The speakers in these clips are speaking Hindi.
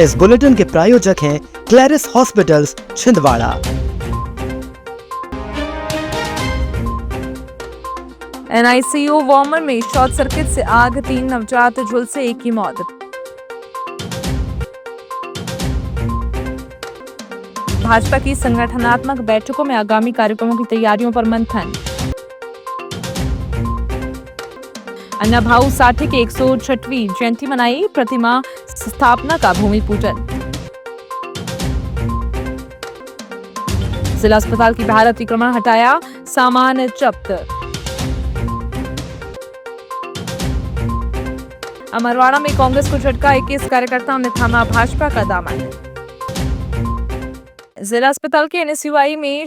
इस बुलेटिन के प्रायोजक हैं Clarice hospitals Chhindwara. NICU warmer में शॉर्ट सर्किट से आग, 3 नवजात झुलसे, 1 की मौत। भाजपा की संगठनात्मक बैठकों में आगामी कार्यक्रमों की तैयारियों पर मंथन। अन्ना भाऊ साठे की 106वीं जयंती मनाई, प्रतिमा स्थापना का भूमि पूजन। जिला अस्पताल की बाहर अतिक्रमण हटाया, सामान जब्त। अमरवाड़ा में कांग्रेस को झटका, 21 कार्यकर्ताओं ने थामा भाजपा का दामन। जिला अस्पताल के एनएसयूआई में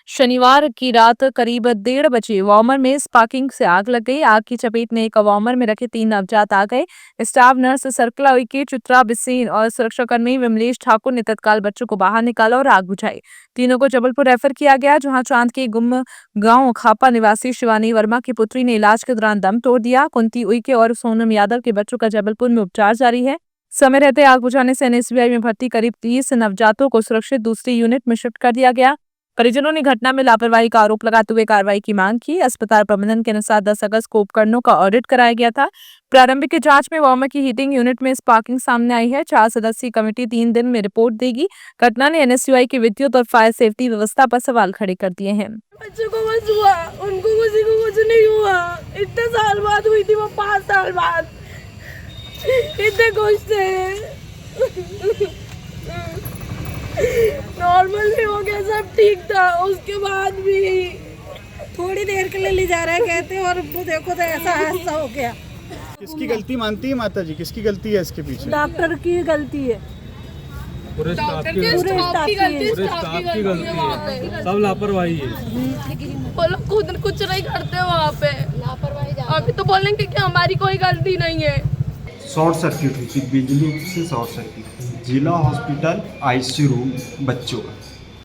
शनिवार की रात करीब 1:30 बजे वार्मर में स्पार्किंग से आग लग गई। आग की चपेट में एक वार्मर में रखे 3 नवजात आ गए। स्टाफ नर्स सर्कला उइके, चित्रा बिसेन और सुरक्षाकर्मी विमलेश ठाकुर ने तत्काल बच्चों को बाहर निकाला और आग बुझाई। तीनों को जबलपुर रेफर किया गया, जहां चांद के गुम गांव खापा निवासी शिवानी वर्मा की पुत्री ने इलाज के दौरान दम तोड़ दिया। कुंती उइके और सोनम यादव के बच्चों का जबलपुर में उपचार जारी है। समय रहते आग बुझाने से एनएसयूआई में भर्ती करीब 30 नवजातों को सुरक्षित दूसरी यूनिट में शिफ्ट कर दिया गया। परिजनों ने घटना में लापरवाही का आरोप लगाते हुए कार्रवाई की मांग की। अस्पताल प्रबंधन के अनुसार 10 अगस्त को उपकरणों का ऑडिट कराया गया था। प्रारंभिक जांच में वार्मर की हीटिंग यूनिट में स्पार्किंग सामने आई है। 4 सदस्यीय कमेटी 3 दिन में रिपोर्ट देगी। घटना ने एनएसयूआई की विद्युत और फायर सेफ्टी व्यवस्था पर सवाल खड़े कर दिए हैं। बच्चों को कुछ हुआ, उनको किसी को कुछ नहीं हुआ। इतने साल बाद हुई थी वो, 5 साल बाद। इतने खुश थे, नॉर्मल भी हो गया, सब ठीक था। उसके बाद भी थोड़ी देर के लिए ले जा रहे कहते और वो देखो तो ऐसा हादसा हो गया। किसकी गलती मानती है माता जी, किसकी गलती है इसके पीछे? डॉक्टर की गलती है, पूरे स्टाफ की गलती है, सब लापरवाही है। वो लोग खुद कुछ नहीं करते वहाँ पे, अभी तो बोलेंगे कि हमारी कोई गलती नहीं है। शॉर्ट सर्किट हुई थी, बिजली से शॉर्ट सर्किट। जिला हॉस्पिटल आईसीयू रूम बच्चों का,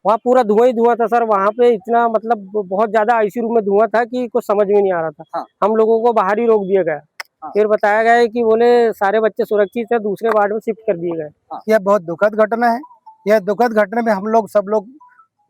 वहाँ पूरा धुआं ही धुआं था सर। वहाँ पे इतना मतलब बहुत ज्यादा आईसीयू रूम में धुआं था कि कुछ समझ में नहीं आ रहा था। हाँ। हम लोगों को बाहर ही रोक दिया गया। हाँ। फिर बताया गया है कि बोले सारे बच्चे सुरक्षित है, दूसरे वार्ड में शिफ्ट कर दिए गए। हाँ। यह बहुत दुखद घटना है। यह दुखद घटना में हम लोग सब लोग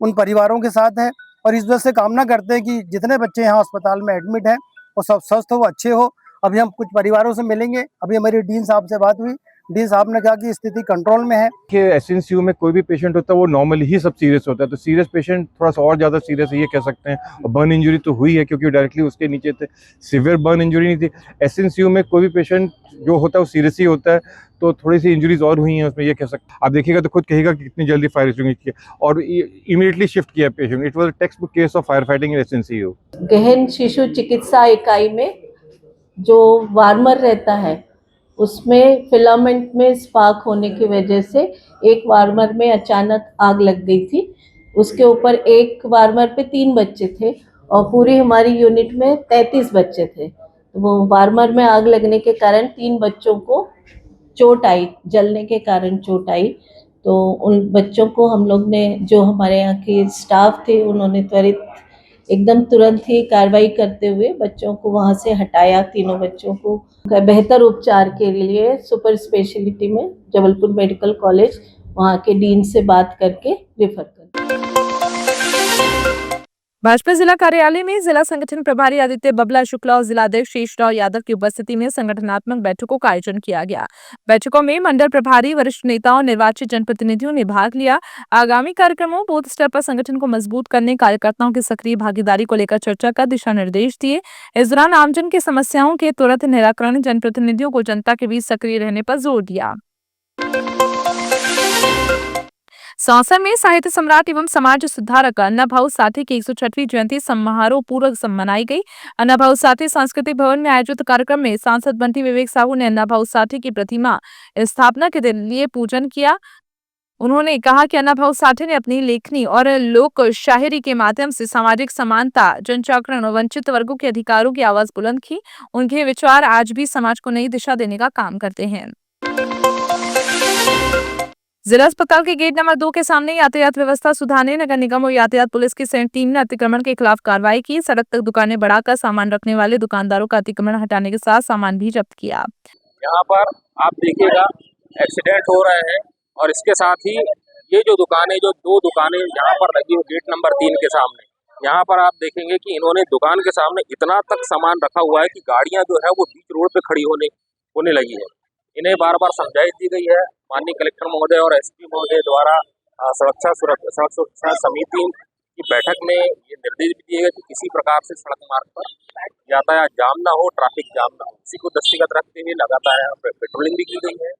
उन परिवारों के साथ हैं और इस वजह से कामना करते हैं कि जितने बच्चे यहाँ अस्पताल में एडमिट हैं वो सब स्वस्थ हो, अच्छे हो। अभी हम कुछ परिवारों से मिलेंगे। अभी हमारी डीन साहब से बात हुई, डीन साहब ने कहा कि स्थिति कंट्रोल में है। कि एसएनसीयू में कोई भी पेशेंट होता है वो नॉर्मली ही सब सीरियस होता है, तो सीरियस पेशेंट थोड़ा सा और ज़्यादा सीरियस है ये कह सकते हैं। और बर्न इंजरी तो हुई है क्योंकि डायरेक्टली उसके नीचे थे, सिवियर बर्न इंजरी नहीं थी। एसएनसीयू में कोई भी पेशेंट जो होता है वो सीरियस ही होता है, तो थोड़ी सी इंजरीज और हुई हैं उसमें ये कह सकते हैं। आप देखिएगा तो खुद कहेगा कि कितनी जल्दी फायर एक्सटिंग्विश किया और इमीडिएटली शिफ्ट किया patient. It was a text book case of fire fighting in SNCU. गहन शिशु चिकित्सा इकाई में जो वार्मर रहता है उसमें फिलामेंट में स्पार्क होने की वजह से एक वार्मर में अचानक आग लग गई थी। उसके ऊपर एक वार्मर पे 3 बच्चे थे और पूरी हमारी यूनिट में 33 बच्चे थे। वो वार्मर में आग लगने के कारण 3 बच्चों को चोट आई, जलने के कारण चोट आई। तो उन बच्चों को हम लोग ने, जो हमारे यहाँ के स्टाफ थे, उन्होंने त्वरित एकदम तुरंत ही कार्रवाई करते हुए बच्चों को वहाँ से हटाया। तीनों बच्चों को बेहतर उपचार के लिए सुपर स्पेशलिटी में जबलपुर मेडिकल कॉलेज वहाँ के डीन से बात करके रेफर कर। भाजपा जिला कार्यालय में जिला संगठन प्रभारी आदित्य बबला शुक्ला और जिलाध्यक्ष शेषराव यादव की उपस्थिति में संगठनात्मक बैठकों का आयोजन किया गया। बैठकों में मंडल प्रभारी, वरिष्ठ नेताओं, निर्वाचित जनप्रतिनिधियों ने भाग लिया। आगामी कार्यक्रमों, बूथ स्तर पर संगठन को मजबूत करने, कार्यकर्ताओं की सक्रिय भागीदारी को लेकर चर्चा कर दिशा निर्देश दिए। इस दौरान आमजन की समस्याओं के तुरंत निराकरण, जनप्रतिनिधियों को जनता के बीच सक्रिय रहने पर जोर दिया। सांसद में साहित्य सम्राट एवं समाज सुधारक अन्ना भाऊ साठे की 106वीं जयंती समारोह पूर्व मनाई गई। अन्ना भाऊ साठे सांस्कृतिक भवन में आयोजित कार्यक्रम में सांसद बंटी विवेक साहू ने अन्ना भाऊ साठे की प्रतिमा स्थापना के लिए पूजन किया। उन्होंने कहा कि अन्ना भाऊ साठे ने अपनी लेखनी और लोक शायरी के माध्यम से सामाजिक समानता, जनजागरण और वंचित वर्गों के अधिकारों की आवाज बुलंद की। उनके विचार आज भी समाज को नई दिशा देने का काम करते हैं। जिला अस्पताल के गेट नंबर 2 के सामने यातायात व्यवस्था सुधारने नगर निगम और यातायात पुलिस की संयुक्त टीम ने अतिक्रमण के खिलाफ कार्रवाई की। सड़क तक दुकानें बढ़ाकर सामान रखने वाले दुकानदारों का अतिक्रमण हटाने के साथ सामान भी जब्त किया। यहाँ पर आप देखिएगा एक्सीडेंट हो रहे हैं। और इसके साथ ही ये जो दुकानें, जो 2 दुकानें यहाँ पर लगी हुई गेट नंबर 3 के सामने, यहाँ पर आप देखेंगे कि इन्होंने दुकान के सामने इतना तक सामान रखा हुआ है कि गाड़ियाँ जो है वो बीच रोड पे खड़ी होने लगी है। इन्हें बार बार समझाइश दी गई है माननीय कलेक्टर महोदय और एसपी महोदय द्वारा। सड़क सुरक्षा समिति की बैठक में ये निर्देश भी दिए गए कि किसी प्रकार से सड़क मार्ग पर यातायात जाम ना हो, ट्रैफिक जाम ना हो। इसी को दृष्टिगत रखते हुए लगातार यहाँ पे पेट्रोलिंग भी की गई है।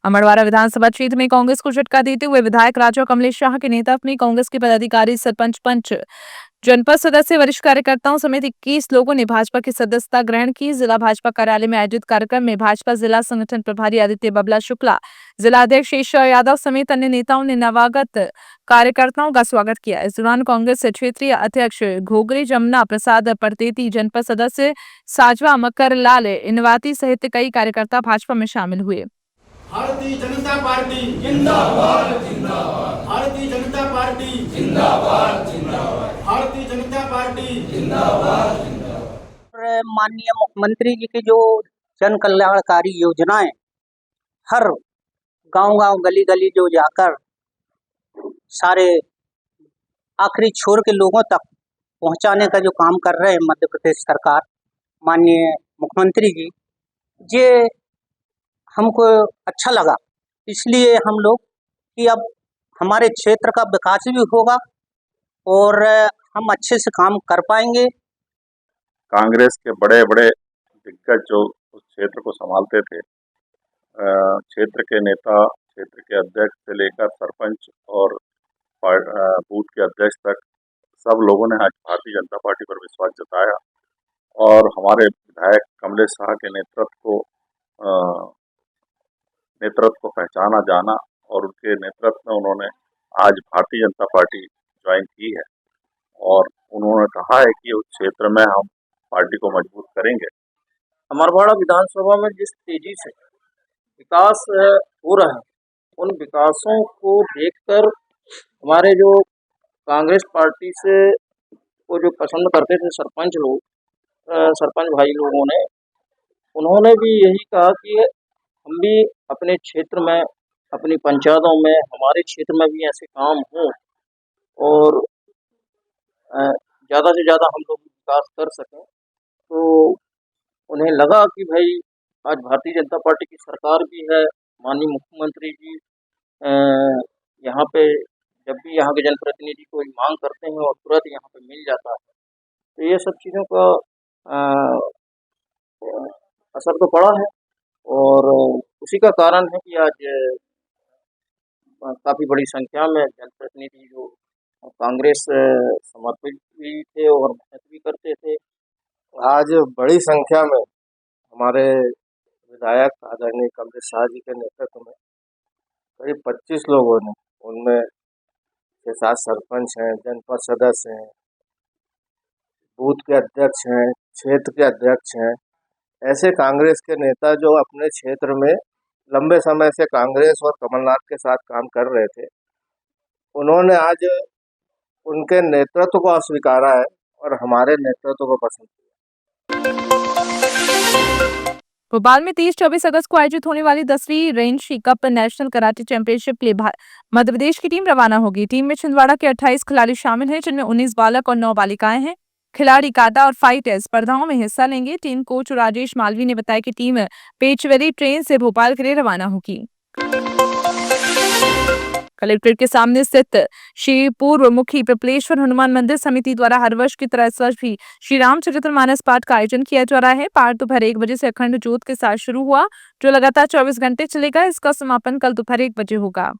अमरवाड़ा विधानसभा क्षेत्र में कांग्रेस को झटका देते हुए विधायक राजा कमलेश शाह के नेतृत्व में कांग्रेस के पदाधिकारी, सरपंच, पंच, जनपद सदस्य, वरिष्ठ कार्यकर्ताओं समेत 21 लोगों ने भाजपा की सदस्यता ग्रहण की। जिला भाजपा कार्यालय में आयोजित कार्यक्रम में भाजपा जिला संगठन प्रभारी आदित्य बबला शुक्ला, जिला अध्यक्ष ईश्वर यादव समेत अन्य नेताओं ने नवागत कार्यकर्ताओं का स्वागत किया। इस दौरान कांग्रेस क्षेत्रीय अध्यक्ष घोगरे जमुना प्रसाद परतेती, जनपद सदस्य साजवा मकर लाल इनवाती सहित कई कार्यकर्ता भाजपा में शामिल हुए। भारतीय जनता पार्टी जिंदाबाद जिंदाबाद, भारतीय जनता पार्टी जिंदाबाद जिंदाबाद, भारतीय जनता पार्टी जिंदाबाद जिंदाबाद। माननीय मुख्यमंत्री जी की जो जन कल्याणकारी योजनाएं हर गांव-गांव, गली-गली जो जाकर सारे आखिरी छोर के लोगों तक पहुंचाने का जो काम कर रहे हैं मध्य प्रदेश सरकार, माननीय मुख्यमंत्री जी, ये हमको अच्छा लगा। इसलिए हम लोग कि अब हमारे क्षेत्र का विकास भी होगा और हम अच्छे से काम कर पाएंगे। कांग्रेस के बड़े बड़े दिग्गज जो उस क्षेत्र को संभालते थे, क्षेत्र के नेता, क्षेत्र के अध्यक्ष से लेकर सरपंच और बूथ के अध्यक्ष तक सब लोगों ने आज भारतीय जनता पार्टी पर विश्वास जताया और हमारे विधायक कमलेश शाह के नेतृत्व को पहचाना जाना और उनके नेतृत्व में उन्होंने आज भारतीय जनता पार्टी ज्वाइन की है और उन्होंने कहा है कि उस क्षेत्र में हम पार्टी को मजबूत करेंगे। अमरवाड़ा विधानसभा में जिस तेजी से विकास हो रहा है, उन विकासों को देखकर हमारे जो कांग्रेस पार्टी से को जो पसंद करते थे सरपंच लोग, सरपंच भाई लोगों ने, उन्होंने भी यही कहा कि हम भी अपने क्षेत्र में, अपनी पंचायतों में, हमारे क्षेत्र में भी ऐसे काम हों और ज़्यादा से ज़्यादा हम लोग विकास कर सकें। तो उन्हें लगा कि भाई आज भारतीय जनता पार्टी की सरकार भी है, माननीय मुख्यमंत्री जी यहाँ पे जब भी यहाँ के जनप्रतिनिधि कोई मांग करते हैं और तुरंत यहाँ पे मिल जाता है, तो ये सब चीज़ों का असर तो पड़ा है और उसी का कारण है कि आज काफ़ी बड़ी संख्या में जनप्रतिनिधि जो कांग्रेस समर्पित भी थे और मेहनत भी करते थे। आज बड़ी संख्या में हमारे विधायक आदरणीय कमलेश शाह जी के नेतृत्व में करीब 25 लोगों ने, उनमें 6-7 सरपंच हैं, जनपद सदस्य हैं, बूथ के अध्यक्ष हैं, क्षेत्र के अध्यक्ष हैं, ऐसे कांग्रेस के नेता जो अपने क्षेत्र में लंबे समय से कांग्रेस और कमलनाथ के साथ काम कर रहे थे, उन्होंने आज उनके नेतृत्व को अस्वीकारा है और हमारे नेतृत्व को पसंद किया। भोपाल में 30-24 अगस्त को आयोजित होने वाली 10वीं Renzi cup national karate championship के लिए मध्य प्रदेश की टीम रवाना होगी। टीम में छिंदवाड़ा के 28 खिलाड़ी शामिल हैं, जिनमें 19 बालक और 9 बालिकाएं हैं। खिलाड़ी काटा और फाइट स्पर्धाओं में हिस्सा लेंगे। टीम कोच राजेश मालवी ने बताया कि टीम पेचवेरी ट्रेन से भोपाल के लिए रवाना होगी। कलेक्ट्रेट के सामने स्थित श्री पूर्व मुखी पिपलेश्वर हनुमान मंदिर समिति द्वारा हर वर्ष की तरह इस वर्ष भी श्री रामचरितमानस पाठ का आयोजन किया जा रहा है। पाठ दोपहर 1 बजे से अखंड ज्योत के साथ शुरू हुआ, जो लगातार 24 घंटे चलेगा। इसका समापन कल दोपहर 1 बजे होगा।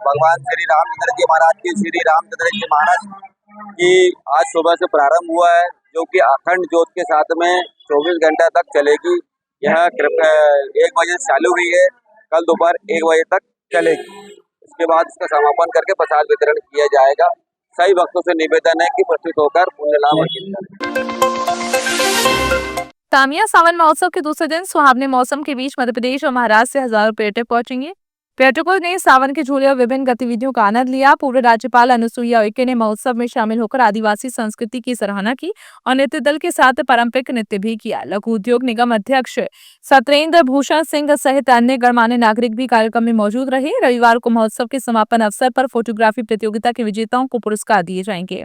भगवान श्री रामचंद्र जी महाराज की श्री रामचंद्र जी महाराज की आज सुबह से प्रारंभ हुआ है, जो कि अखंड ज्योत के साथ में 24 घंटा तक चलेगी। यह 1 बजे से चालू हुई है, कल दोपहर 1 बजे तक चलेगी। इसके बाद इसका समापन करके प्रसाद वितरण किया जाएगा। सभी भक्तों से निवेदन है कि प्रस्तुत होकर पुण्य लाभ अर्जित करें। तामिया सावन महोत्सव के दूसरे दिन सुहावने मौसम के बीच मध्य प्रदेश और महाराष्ट्र से हजारों पर्यटक पहुंचेंगे। पर्यटकों ने सावन के झूले और विभिन्न गतिविधियों का आनंद लिया। पूर्व राज्यपाल अनुसुईया उइके ने महोत्सव में शामिल होकर आदिवासी संस्कृति की सराहना की और नृत्य दल के साथ पारंपरिक नृत्य भी किया। लघु उद्योग निगम अध्यक्ष सत्येंद्र भूषण सिंह सहित अन्य गणमान्य नागरिक भी कार्यक्रम में मौजूद रहे। रविवार को महोत्सव के समापन अवसर पर फोटोग्राफी प्रतियोगिता के विजेताओं को पुरस्कार दिए जाएंगे।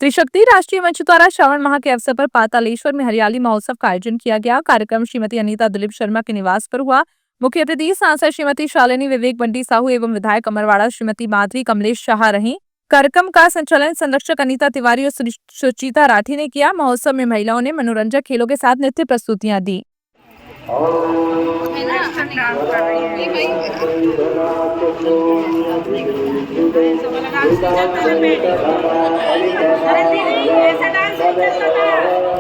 त्रिशक्ति राष्ट्रीय मंच द्वारा श्रावण माह के अवसर पर पातालेश्वर में हरियाली महोत्सव का आयोजन किया गया। कार्यक्रम श्रीमती अनीता दिलीप शर्मा के निवास पर हुआ। मुख्य अतिथि सांसद श्रीमती शालिनी विवेक बंटी साहू एवं विधायक अमरवाड़ा श्रीमती माधुरी कमलेश शाह रहीं। कार्यक्रम का संचालन संरक्षक अनीता तिवारी और सुचिता राठी ने किया। महोत्सव में महिलाओं ने मनोरंजक खेलों के साथ नृत्य प्रस्तुतियां दी। ऐसा डांस नहीं चलता था।